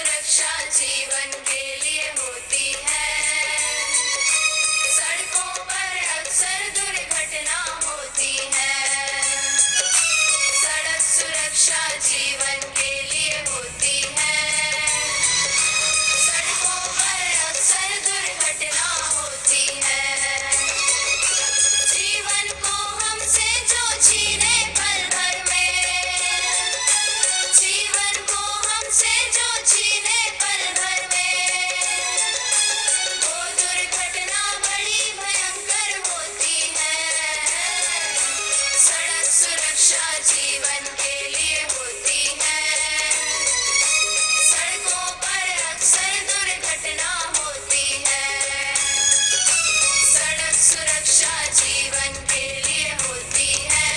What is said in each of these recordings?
सुरक्षा जीवन के लिए होती है। सड़कों पर अक्सर दुर्घटना होती है। सड़क सुरक्षा जीवन के लिए होती है। सड़कों पर अक्सर दुर्घटना होती है। जीवन को हमसे जो छीने पल भर में, जीवन को हमसे जो छीने पल भर में, वो दुर्घटना बड़ी भयंकर होती है। सड़क सुरक्षा जीवन के लिए होती है। सड़कों पर अक्सर दुर्घटना होती है। सड़क सुरक्षा जीवन के लिए होती है।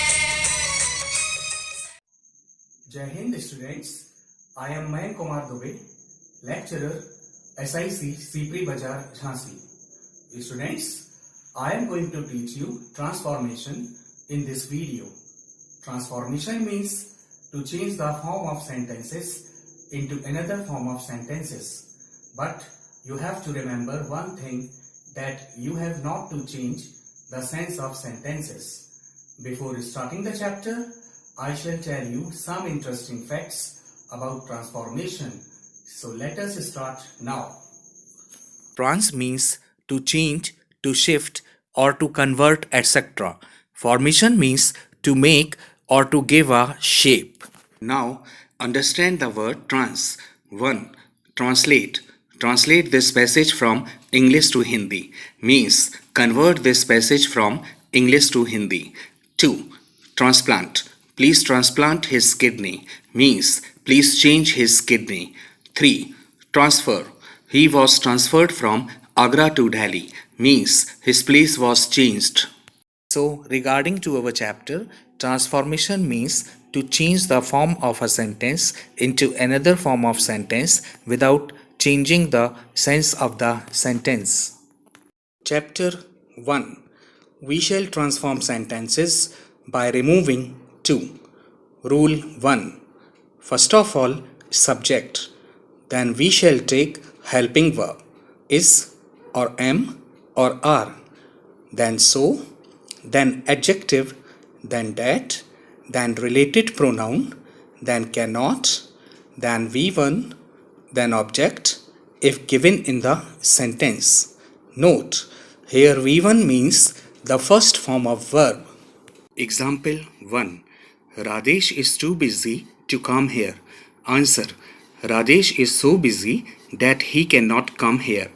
Jai Hind students, I am Mayank Kumar Dubey, lecturer SIC Sipri Bazar Jhansi. Students, I am going to teach you transformation in this video. Transformation means to change the form of sentences into another form of sentences. But you have to remember one thing, that you have not to change the sense of sentences. Before starting the chapter, I shall tell you some interesting facts about transformation. So let us start now. Trans means to change, to shift, or to convert, etc. Formation means to make or to give a shape. Now understand the word trans. 1. Translate. Translate this passage from English to Hindi. Means convert this passage from English to Hindi. 2. Transplant. Please transplant his kidney. Means please change his kidney. 3. Transfer. He was transferred from Agra to Delhi. Means his place was changed. So regarding to our chapter, transformation means to change the form of a sentence into another form of sentence without changing the sense of the sentence. Chapter 1. We shall transform sentences by removing 2. Rule 1. First of all, subject. Then we shall take helping verb, is or am or are. Then so, then adjective, then that, then related pronoun, then cannot, then V1, then object if given in the sentence. Note, here V1 means the first form of verb. Example 1. Rajesh is too busy to come here. Answer. Rajesh is so busy that he cannot come here.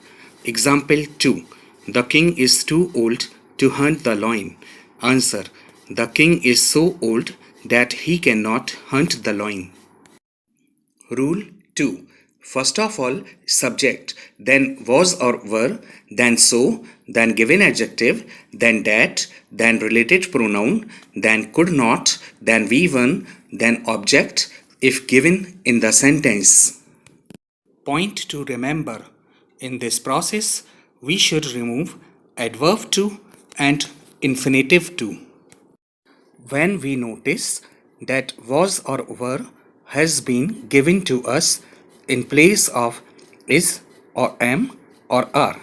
Example 2. The king is too old to hunt the lion. Answer. The king is so old that he cannot hunt the lion. Rule 2. First of all, subject, then was or were, then so, then given adjective, then that, then related pronoun, then could not, then V1, then object if given in the sentence. Point to remember. In this process, we should remove adverb to and infinitive to. When we notice that was or were has been given to us in place of is or am or are,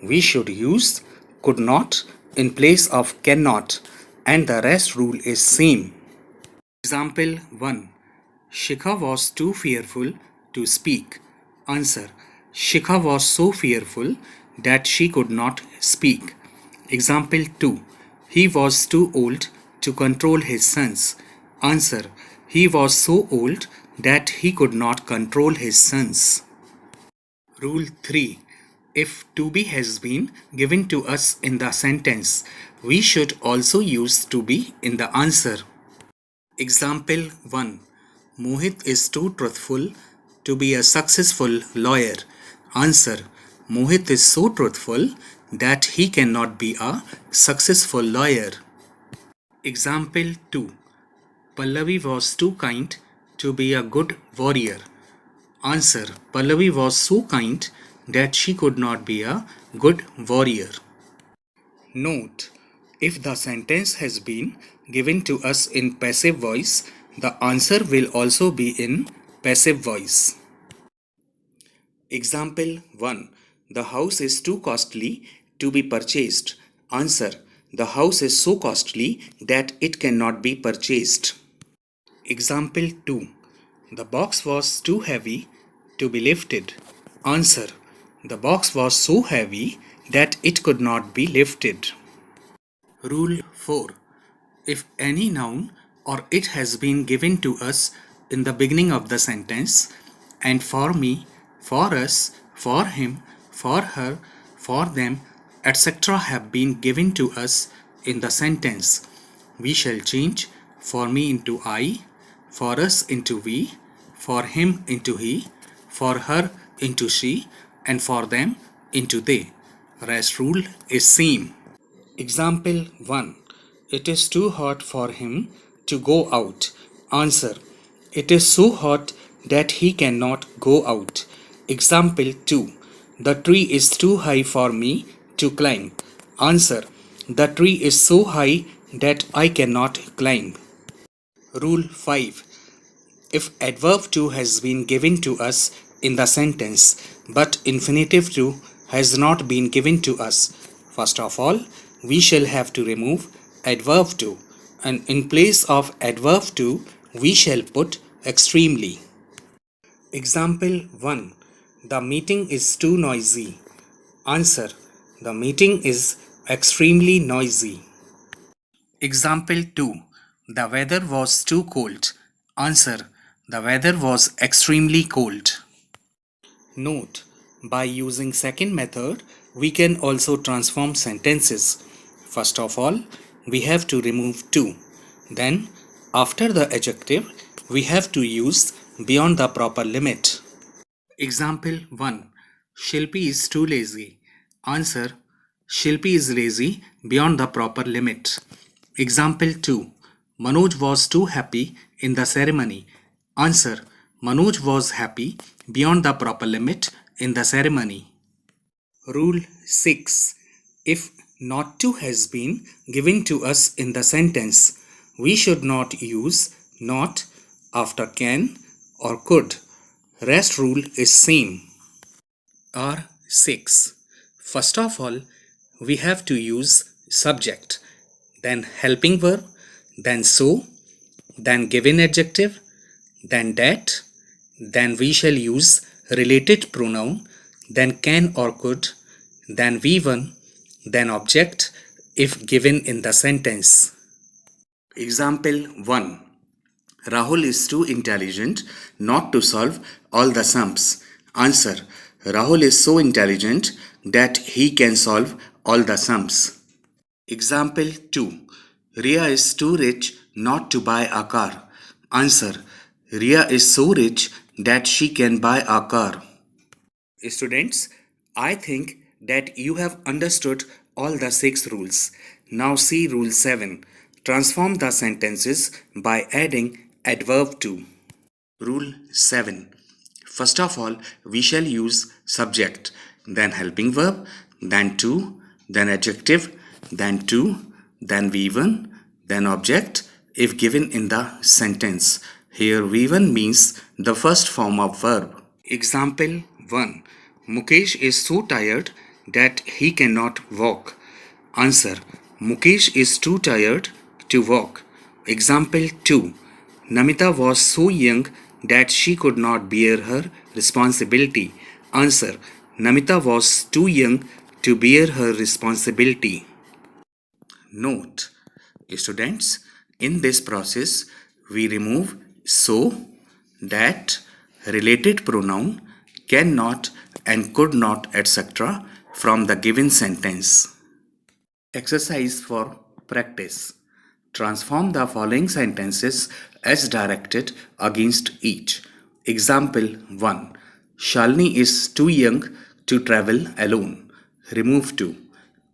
we should use could not in place of cannot, and the rest rule is same. Example 1. Shikha was too fearful to speak. Answer. Shikha was so fearful that she could not speak. Example 2. He was too old to control his sons. Answer. He was so old that he could not control his sons. Rule 3. If to be has been given to us in the sentence, we should also use to be in the answer. Example 1. Mohit is too truthful to be a successful lawyer. Answer. Mohit is so truthful that he cannot be a successful lawyer. Example 2. Pallavi was too kind to be a good warrior. Answer. Pallavi was so kind that she could not be a good warrior. Note, if the sentence has been given to us in passive voice, the answer will also be in passive voice. Example 1. The house is too costly to be purchased. Answer. The house is so costly that it cannot be purchased. Example 2. The box was too heavy to be lifted. Answer. The box was so heavy that it could not be lifted. Rule 4. If any noun or it has been given to us in the beginning of the sentence, and for me, for us, for him, for her, for them, etc. have been given to us in the sentence, we shall change for me into I, for us into we, for him into he, for her into she, and for them into they. Rest rule is same. Example 1. It is too hot for him to go out. Answer. It is so hot that he cannot go out. Example 2. The tree is too high for me to climb. Answer. The tree is so high that I cannot climb. Rule 5. If adverb 2 has been given to us in the sentence, but infinitive 2 has not been given to us, first of all, we shall have to remove adverb 2, and in place of adverb 2, we shall put extremely. Example 1. The meeting is too noisy. Answer. The meeting is extremely noisy. Example 2. The weather was too cold. Answer. The weather was extremely cold. Note: by using second method, we can also transform sentences. First of all, we have to remove to. Then, after the adjective, we have to use beyond the proper limit. Example 1. Shilpi is too lazy. Answer. Shilpi is lazy beyond the proper limit. Example 2. Manoj was too happy in the ceremony. Answer. Manoj was happy beyond the proper limit in the ceremony. Rule 6. If not to has been given to us in the sentence, we should not use not after can or could. Rest rule is same. R6. First of all, we have to use subject, then helping verb, then so, then given adjective, then that, then we shall use related pronoun, then can or could, then V1, then object if given in the sentence. Example 1. Rahul is too intelligent not to solve all the sums. Answer. Rahul is so intelligent that he can solve all the sums. Example 2. Ria is too rich not to buy a car. Answer. Ria is so rich that she can buy a car. Students, I think that you have understood all the 6 rules. Now see rule 7. Transform the sentences by adding adverb to. Rule 7. First of all, we shall use subject, then helping verb, then to, then adjective, then to, then V1, then object if given in the sentence. Here V1 means the first form of verb. Example 1. Mukesh is so tired that he cannot walk. Answer. Mukesh is too tired to walk. Example 2. Namita was so young that she could not bear her responsibility. Answer. Namita was too young to bear her responsibility. Note: students, in this process, we remove so, that, related pronoun, cannot and could not, etc. from the given sentence. Exercise for practice. Transform the following sentences as directed against each. Example 1. Shalini is too young to travel alone. Remove to.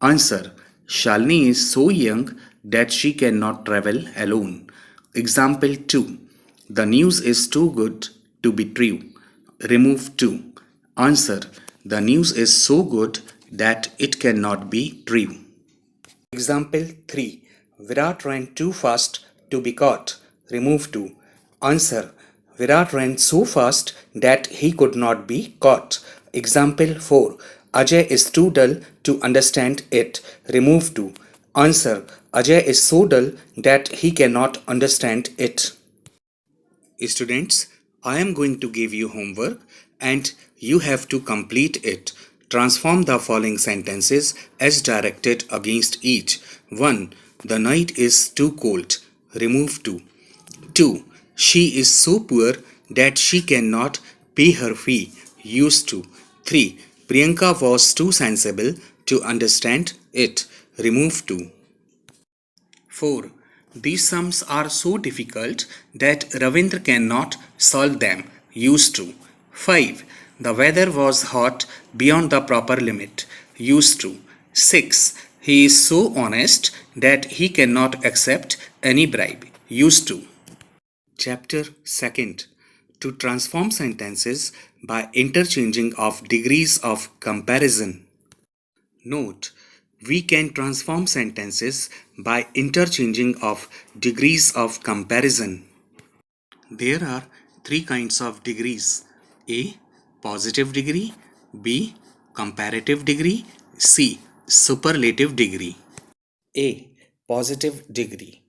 Answer. Shalini is so young that she cannot travel alone. Example 2. The news is too good to be true. Remove to. Answer. The news is so good that it cannot be true. Example 3. Virat ran too fast to be caught. Remove to. Answer. Virat ran so fast that he could not be caught. Example 4. Ajay is too dull to understand it. Remove 2. Answer. Ajay is so dull that he cannot understand it. Students, I am going to give you homework and you have to complete it. Transform the following sentences as directed against each. 1. The night is too cold. Remove 2. 2. She is so poor that she cannot pay her fee. Use 2. 3. Priyanka was too sensible to understand it. Remove 2. 4. These sums are so difficult that Ravindra cannot solve them. Use 2. 5. The weather was hot beyond the proper limit. Use 2. 6. He is so honest that he cannot accept any bribe. Use 2. Chapter 2nd. To transform sentences by interchanging of degrees of comparison. Note, we can transform sentences by interchanging of degrees of comparison. There are three kinds of degrees: A. Positive degree, B. Comparative degree, C. Superlative degree. A. Positive degree.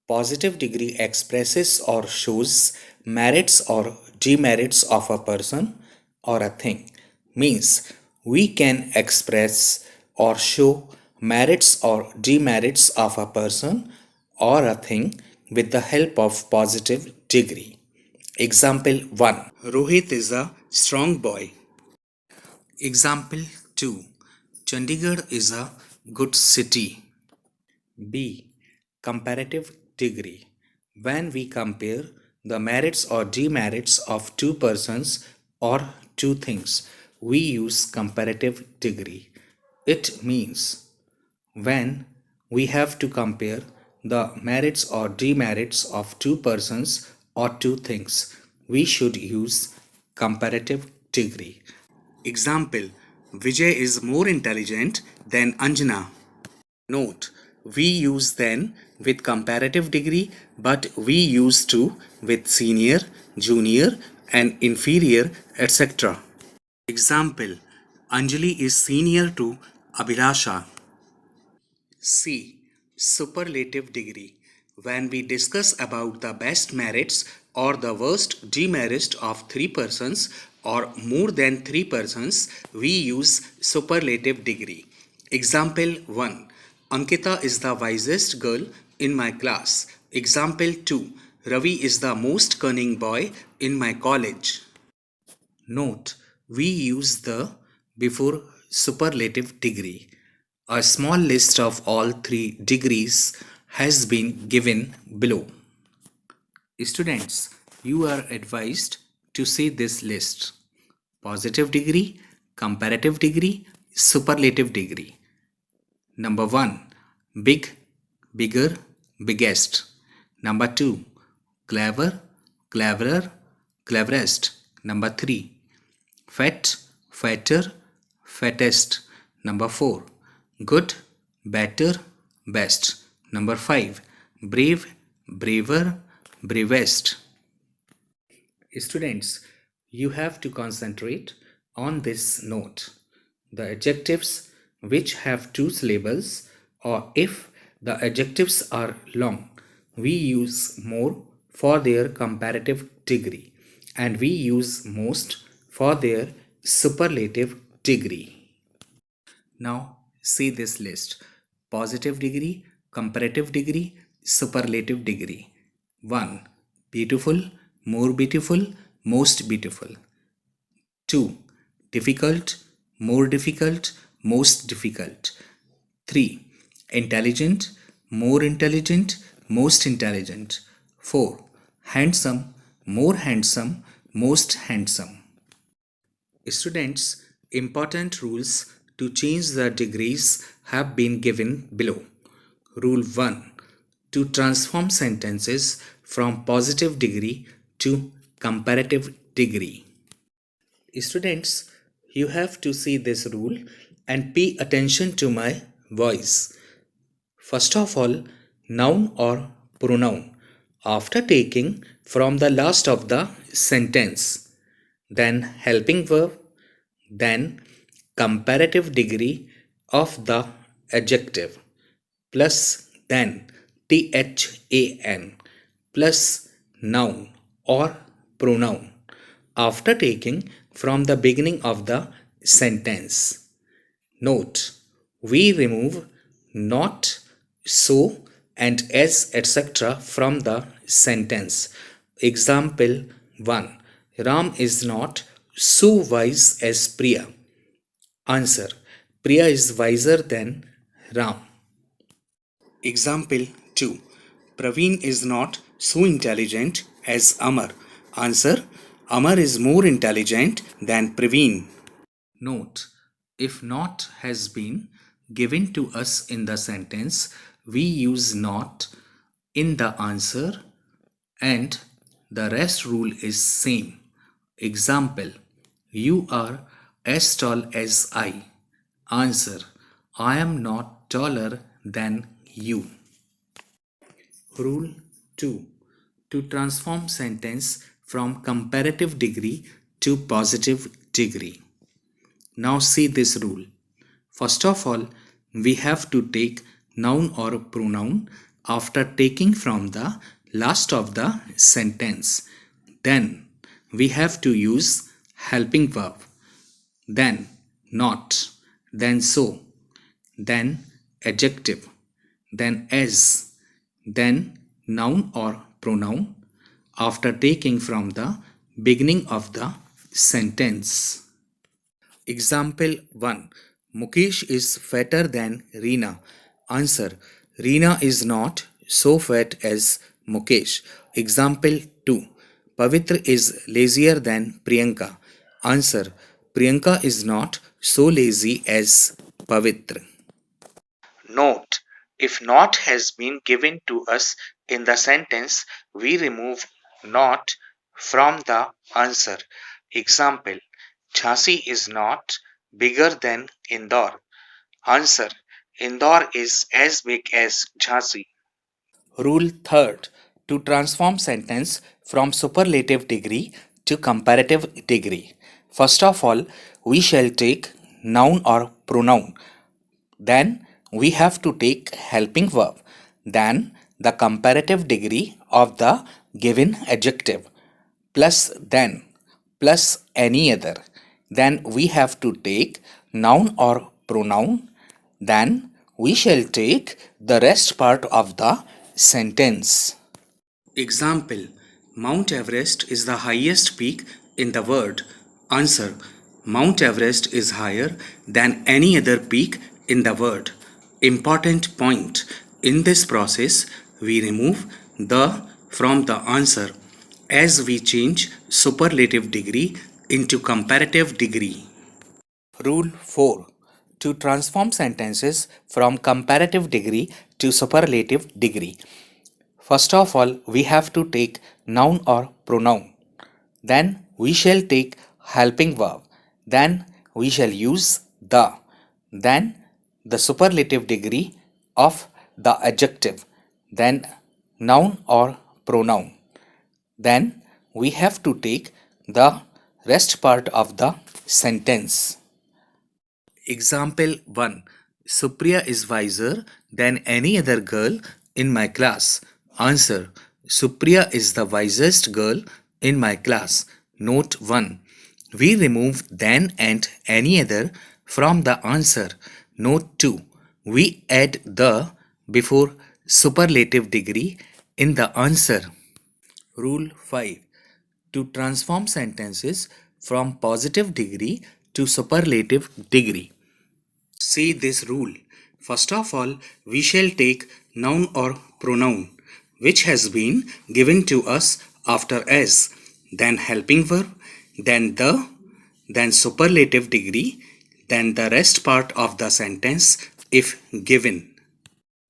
Positive degree expresses or shows merits or demerits of a person or a thing. Means we can express or show merits or demerits of a person or a thing with the help of positive degree. Example 1. Rohit is a strong boy. Example 2. Chandigarh is a good city. B. Comparative degree. When we compare the merits or demerits of two persons or two things, we use comparative degree. It means when we have to compare the merits or demerits of two persons or two things, we should use comparative degree. Example: Vijay is more intelligent than Anjana. Note, we use then with comparative degree, but we use to with senior, junior, and inferior, etc. Example: Anjali is senior to Abhilasha. C. Superlative degree. When we discuss about the best merits or the worst demerits of three persons or more than three persons, we use superlative degree. Example 1. Ankita is the wisest girl in my class. Example 2. Ravi is the most cunning boy in my college. Note, we use the before superlative degree. A small list of all three degrees has been given below. Students, you are advised to see this list: positive degree, comparative degree, superlative degree. Number 1. Big, bigger, biggest. Number 2. Clever, cleverer, cleverest. Number 3. Fat, fatter, fattest. Number 4. Good, better, best. Number 5. Brave, braver, bravest. Students, you have to concentrate on this note. The adjectives which have two syllables, or if the adjectives are long, we use more for their comparative degree and we use most for their superlative degree. Now see this list: positive degree, comparative degree, superlative degree. 1. Beautiful, more beautiful, most beautiful. 2. Difficult, more difficult, most difficult. 3. Intelligent, more intelligent, most intelligent. 4. Handsome, more handsome, most handsome. Students, important rules to change the degrees have been given below. Rule 1. To transform sentences from positive degree to comparative degree. Students, you have to see this rule and pay attention to my voice. First of all, noun or pronoun after taking from the last of the sentence. Then helping verb, then comparative degree of the adjective, plus then THAN, plus noun or pronoun after taking from the beginning of the sentence. Note: we remove not, so, and as, etc. from the sentence. Example 1. Ram is not so wise as Priya. Answer: Priya is wiser than Ram. Example 2. Praveen is not so intelligent as Amar. Answer: Amar is more intelligent than Praveen. Note: if not has been given to us in the sentence, we use not in the answer and the rest rule is same. Example: you are as tall as I. Answer: I am not taller than you. Rule 2. To transform sentence from comparative degree to positive degree. Now see this rule. First of all, we have to take noun or pronoun after taking from the last of the sentence. Then we have to use helping verb. Then not. Then so. Then adjective. Then as. Then noun or pronoun after taking from the beginning of the sentence. Example 1. Mukesh is fatter than Reena. Answer: Reena is not so fat as Mukesh. Example 2. Pavitra is lazier than Priyanka. Answer: Priyanka is not so lazy as Pavitra. Note: if not has been given to us in the sentence, we remove not from the answer. Example: Jhansi is not bigger than Indore. Answer: Indore is as big as Jhansi. Rule 3rd. To transform sentence from superlative degree to comparative degree. First of all, we shall take noun or pronoun. Then we have to take helping verb. Then the comparative degree of the given adjective. Plus then plus any other. Then we have to take noun or pronoun. Then we shall take the rest part of the sentence. Example: Mount Everest is the highest peak in the world. Answer: Mount Everest is higher than any other peak in the world. Important point: in this process, we remove the from the answer as we change superlative degree into comparative degree. Rule 4. To transform sentences from comparative degree to superlative degree. First of all, we have to take noun or pronoun. Then we shall take helping verb. Then we shall use the. Then the superlative degree of the adjective. Then noun or pronoun. Then we have to take the rest part of the sentence. Example 1. Supriya is wiser than any other girl in my class. Answer: Supriya is the wisest girl in my class. Note 1. We remove then and any other from the answer. Note 2. We add the before superlative degree in the answer. Rule 5. To transform sentences from positive degree to superlative degree. See this rule. First of all, we shall take noun or pronoun which has been given to us after as, then helping verb, then the, then superlative degree, then the rest part of the sentence if given.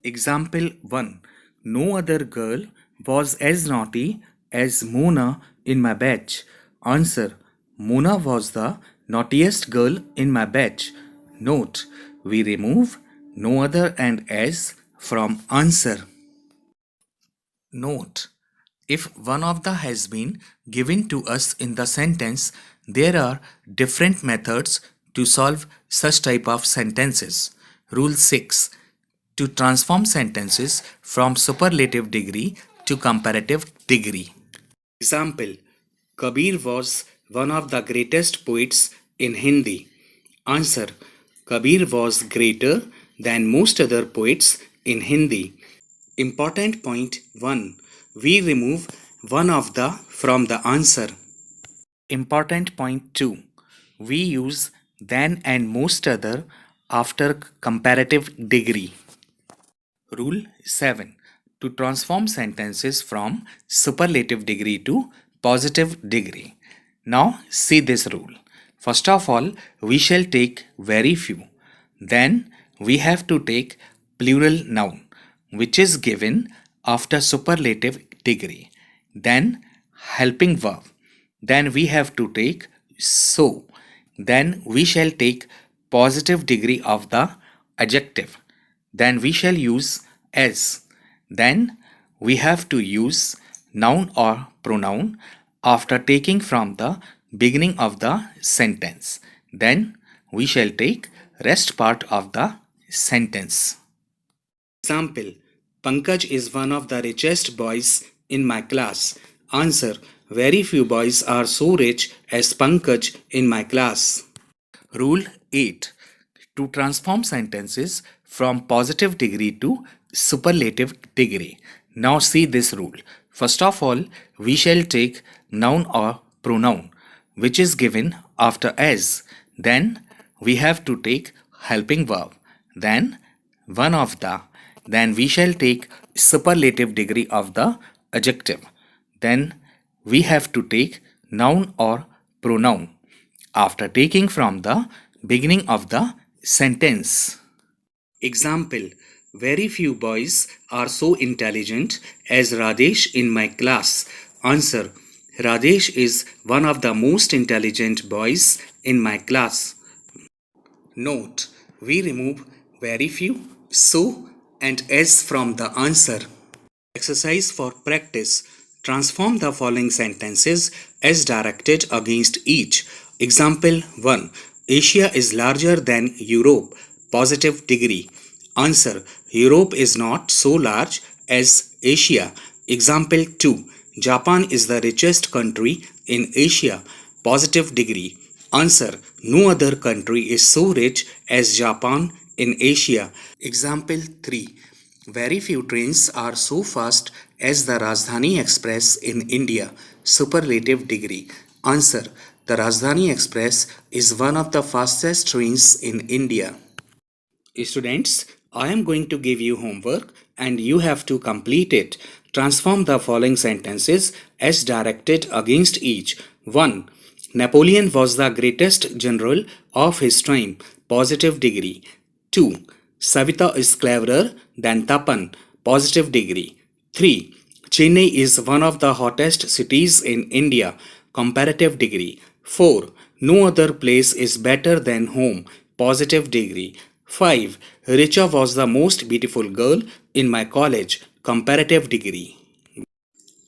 Example 1. No other girl was as naughty as Mona in my batch. Answer: Mona was the naughtiest girl in my batch. Note: we remove no other and as from answer. Note: if one of the has been given to us in the sentence, There are different methods to solve such type of sentences. Rule 6. To transform sentences from superlative degree to comparative degree. Example: Kabir was one of the greatest poets in Hindi. Answer: Kabir was greater than most other poets in Hindi. Important point 1. We remove one of the from the answer. Important point 2. We use than and most other after comparative degree. Rule 7. To transform sentences from superlative degree to positive degree. Now see this rule. First of all, we shall take very few. Then we have to take plural noun, which is given after superlative degree. Then helping verb. Then we have to take so. Then we shall take positive degree of the adjective. Then we shall use as. Then we have to use noun or pronoun after taking from the beginning of the sentence. Then we shall take rest part of the sentence. Example: Pankaj is one of the richest boys in my class. Answer: very few boys are so rich as Pankaj in my class. Rule 8. To transform sentences from positive degree to superlative degree. Now see this rule. First of all, we shall take noun or pronoun, which is given after as. Then we have to take helping verb. Then one of the. Then we shall take superlative degree of the adjective. Then we have to take noun or pronoun after taking from the beginning of the sentence. Example: very few boys are so intelligent as Rajesh in my class. Answer: Rajesh is one of the most intelligent boys in my class. Note: we remove very few, so, and as from the answer. Exercise for practice. Transform the following sentences as directed against each. Example 1. Asia is larger than Europe. Positive degree. Answer: Europe is not so large as Asia. Example 2. Japan is the richest country in Asia. Positive degree. Answer: no other country is so rich as Japan in Asia. Example 3. Very few trains are so fast as the Rajdhani Express in India. Superlative degree. Answer: the Rajdhani Express is one of the fastest trains in India. Students, I am going to give you homework and you have to complete it. Transform the following sentences as directed against each. 1. Napoleon was the greatest general of his time. Positive degree. 2. Savita is cleverer than Tapan. Positive degree. 3. Chennai is one of the hottest cities in India. Comparative degree. 4. No other place is better than home. Positive degree. 5. Richa was the most beautiful girl in my college. Comparative degree.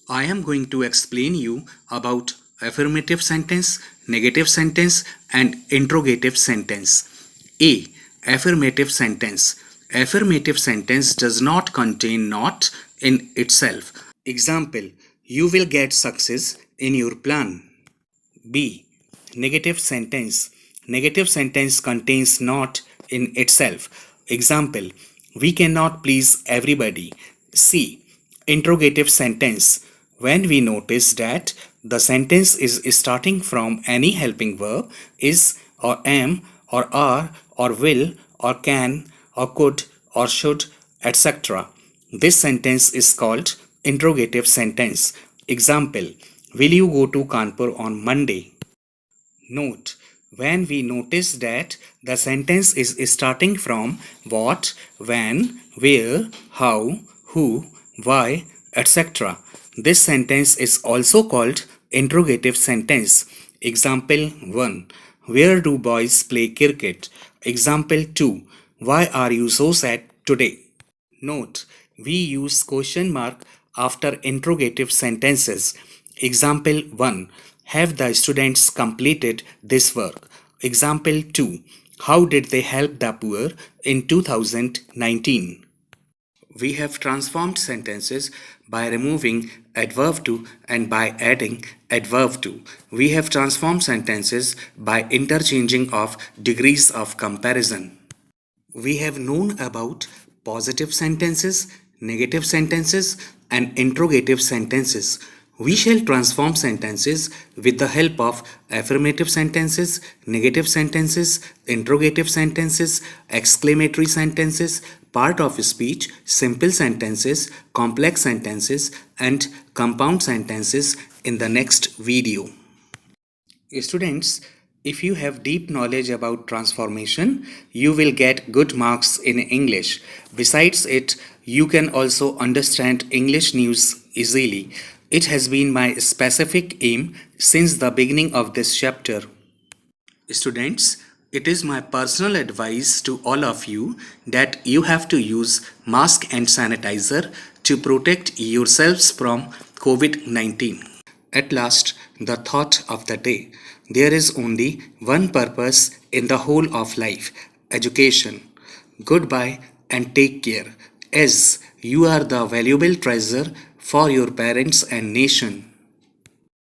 I am going to explain you about affirmative sentence, negative sentence and interrogative sentence. A. Affirmative sentence. Affirmative sentence does not contain not in itself. Example: you will get success in your plan. B. Negative sentence. Negative sentence contains not in itself. Example: we cannot please everybody. C. Interrogative sentence. When we notice that the sentence is starting from any helping verb, is or am or are or will or can or could or should, etc. This sentence is called interrogative sentence. Example: will you go to Kanpur on Monday? Note: when we notice that the sentence is starting from what, when, where, how, who, why, etc. This sentence is also called interrogative sentence. Example 1. Where do boys play cricket? Example 2. Why are you so sad today? Note: we use question mark after interrogative sentences. Example 1. have the students completed this work? Example 2. How did they help the poor in 2019? We have transformed sentences by removing adverb to and by adding adverb to. We have transformed sentences by interchanging of degrees of comparison. We have known about positive sentences, negative sentences, and interrogative sentences. We shall transform sentences with the help of affirmative sentences, negative sentences, interrogative sentences, exclamatory sentences, part of speech, simple sentences, complex sentences, and compound sentences in the next video. Students, if you have deep knowledge about transformation, you will get good marks in English. Besides it, you can also understand English news easily. It has been my specific aim since the beginning of this chapter. Students, it is my personal advice to all of you that you have to use mask and sanitizer to protect yourselves from COVID-19. At last, the thought of the day. There is only one purpose in the whole of life: education. Goodbye and take care, as you are the valuable treasure for your parents and nation.